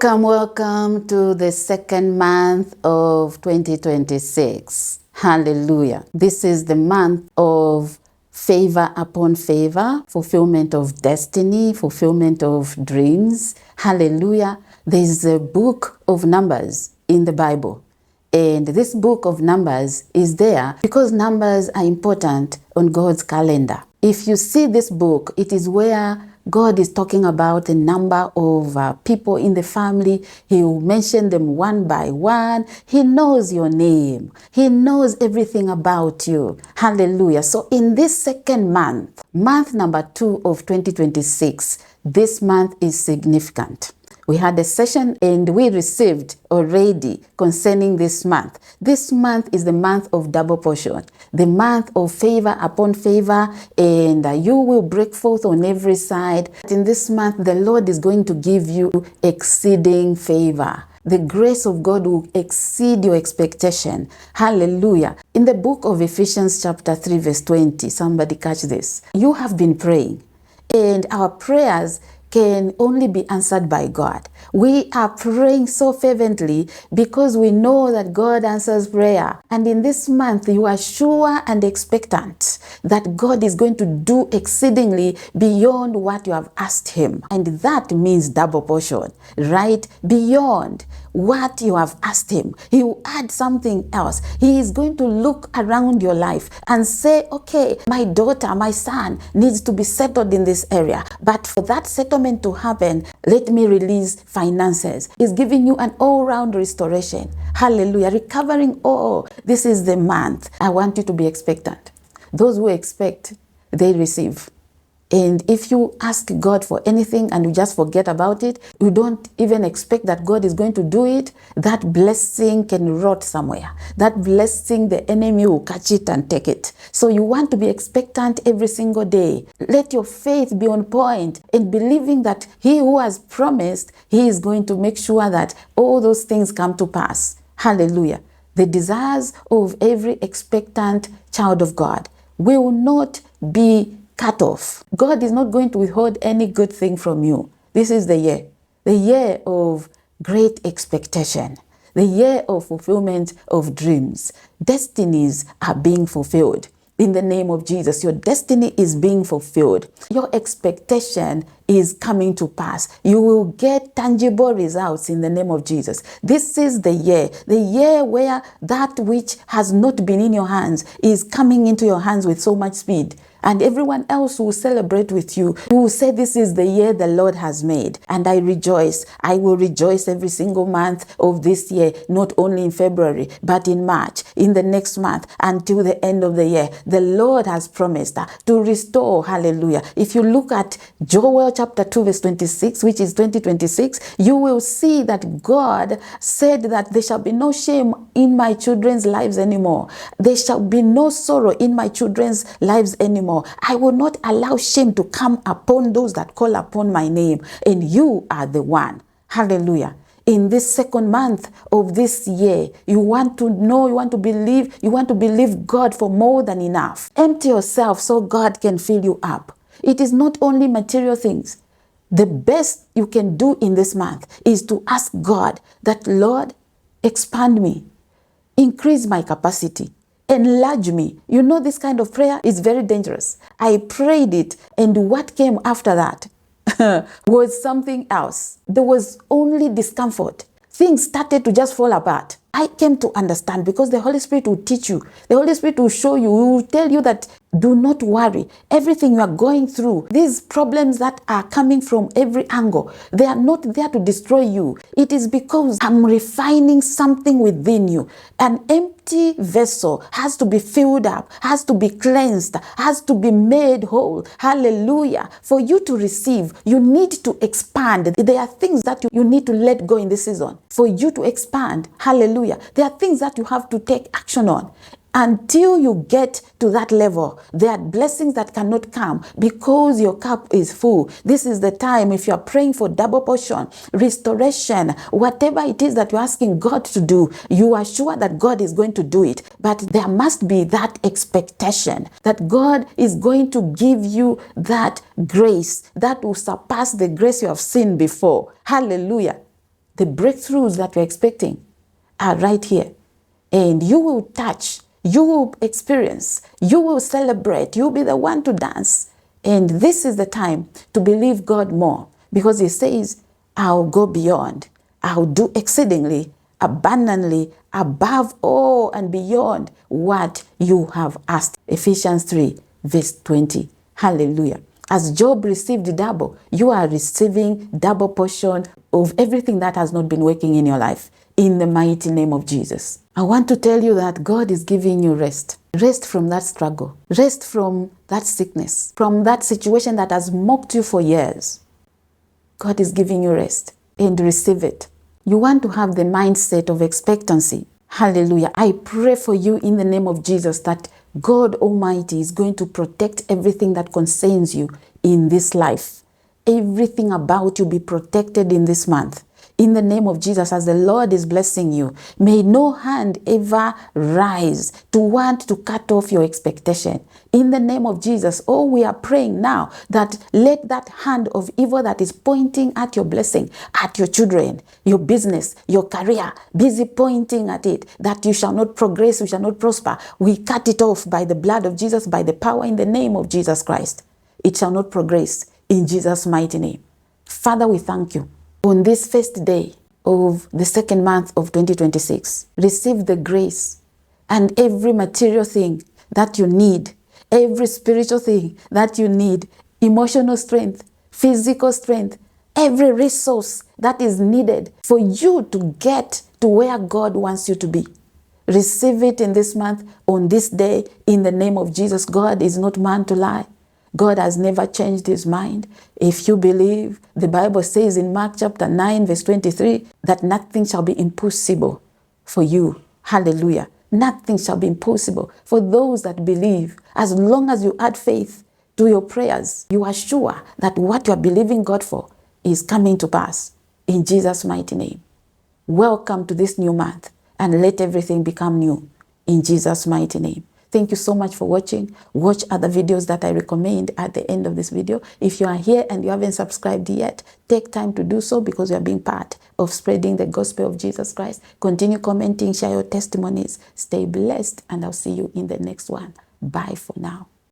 Welcome to the second month of 2026. Hallelujah. This is the month of favor upon favor, fulfillment of destiny, fulfillment of dreams. Hallelujah. There's a book of Numbers in the Bible. And this book of Numbers is there because numbers are important on God's calendar. If you see this book, it is where God is talking about a number of people in the family. He will mention them one by one. He knows your name. He knows everything about you. Hallelujah. So in this second month, month number 2 of 2026, this month is significant. We had a session and we received already concerning this month. This month is the month of double portion, the month of favor upon favor, and you will break forth on every side. In this month, the Lord is going to give you exceeding favor. The grace of God will exceed your expectation. Hallelujah. In the book of Ephesians chapter 3 verse 20, somebody catch this. You have been praying, and our prayers can only be answered by God. We are praying so fervently because we know that God answers prayer. And in this month, you are sure and expectant that God is going to do exceedingly beyond what you have asked Him. And that means double portion, right? Beyond what you have asked Him. He will add something else. He is going to look around your life and say, okay, my daughter, my son needs to be settled in this area. But for that settlement to happen, let me release finances. He's giving you an all-round restoration. Hallelujah. Recovering all. This is the month. I want you to be expectant. Those who expect, they receive. And if you ask God for anything and you just forget about it, you don't even expect that God is going to do it, that blessing can rot somewhere. That blessing, the enemy will catch it and take it. So you want to be expectant every single day. Let your faith be on point in believing that He who has promised, He is going to make sure that all those things come to pass. Hallelujah. The desires of every expectant child of God will not be cut off. God is not going to withhold any good thing from you. This is the year of great expectation, the year of fulfillment of dreams. Destinies are being fulfilled. In the name of Jesus, your destiny is being fulfilled. Your expectation is coming to pass. You will get tangible results in the name of Jesus. This is the year where that which has not been in your hands is coming into your hands with so much speed. And everyone else will celebrate with you. You will say, this is the year the Lord has made. And I rejoice. I will rejoice every single month of this year, not only in February, but in March, in the next month, until the end of the year. The Lord has promised to restore. Hallelujah. If you look at Joel chapter 2 verse 26, which is 2026, you will see that God said that there shall be no shame in my children's lives anymore. There shall be no sorrow in my children's lives anymore. I will not allow shame to come upon those that call upon my name. And you are the one. Hallelujah. In this second month of this year, you want to know, you want to believe God for more than enough. Empty yourself so God can fill you up. It is not only material things. The best you can do in this month is to ask God that, Lord, expand me, increase my capacity, enlarge me. You know, this kind of prayer is very dangerous. I prayed it, and what came after that was something else. There was only discomfort. Things started to just fall apart. I came to understand because the Holy Spirit will teach you. The Holy Spirit will show you. He will tell you that do not worry. Everything you are going through, these problems that are coming from every angle, they are not there to destroy you. It is because I'm refining something within you. An empty vessel has to be filled up, has to be cleansed, has to be made whole. Hallelujah. For you to receive, you need to expand. There are things that you need to let go in this season. For you to expand, hallelujah, there are things that you have to take action on. Until you get to that level, there are blessings that cannot come because your cup is full. This is the time, if you are praying for double portion, restoration, whatever it is that you're asking God to do, you are sure that God is going to do it. But there must be that expectation that God is going to give you that grace that will surpass the grace you have seen before. Hallelujah. The breakthroughs that you're expecting are right here. And you will touch, you will experience, you will celebrate, you'll be the one to dance. And this is the time to believe God more, because He says, I'll go beyond. I'll do exceedingly, abundantly, above all and beyond what you have asked. Ephesians 3, verse 20. Hallelujah. As Job received double, you are receiving double portion of everything that has not been working in your life, in the mighty name of Jesus. I want to tell you that God is giving you rest. Rest from that struggle. Rest from that sickness, from that situation that has mocked you for years. God is giving you rest, and receive it. You want to have the mindset of expectancy. Hallelujah. I pray for you in the name of Jesus that God Almighty is going to protect everything that concerns you in this life. Everything about you be protected in this month. In the name of Jesus, as the Lord is blessing you, may no hand ever rise to want to cut off your expectation. In the name of Jesus, oh, we are praying now that let that hand of evil that is pointing at your blessing, at your children, your business, your career, busy pointing at it, that you shall not progress, you shall not prosper. We cut it off by the blood of Jesus, by the power in the name of Jesus Christ. It shall not progress in Jesus' mighty name. Father, we thank you. On this first day of the second month of 2026, receive the grace and every material thing that you need, every spiritual thing that you need, emotional strength, physical strength, every resource that is needed for you to get to where God wants you to be. Receive it in this month, on this day, in the name of Jesus. God is not man to lie. God has never changed His mind. If you believe, the Bible says in Mark chapter 9, verse 23, that nothing shall be impossible for you. Hallelujah. Nothing shall be impossible for those that believe. As long as you add faith to your prayers, you are sure that what you are believing God for is coming to pass. In Jesus' mighty name. Welcome to this new month, and let everything become new. In Jesus' mighty name. Thank you so much for watching. Watch other videos that I recommend at the end of this video. If you are here and you haven't subscribed yet, take time to do so, because you are being part of spreading the gospel of Jesus Christ. Continue commenting, share your testimonies. Stay blessed, and I'll see you in the next one. Bye for now.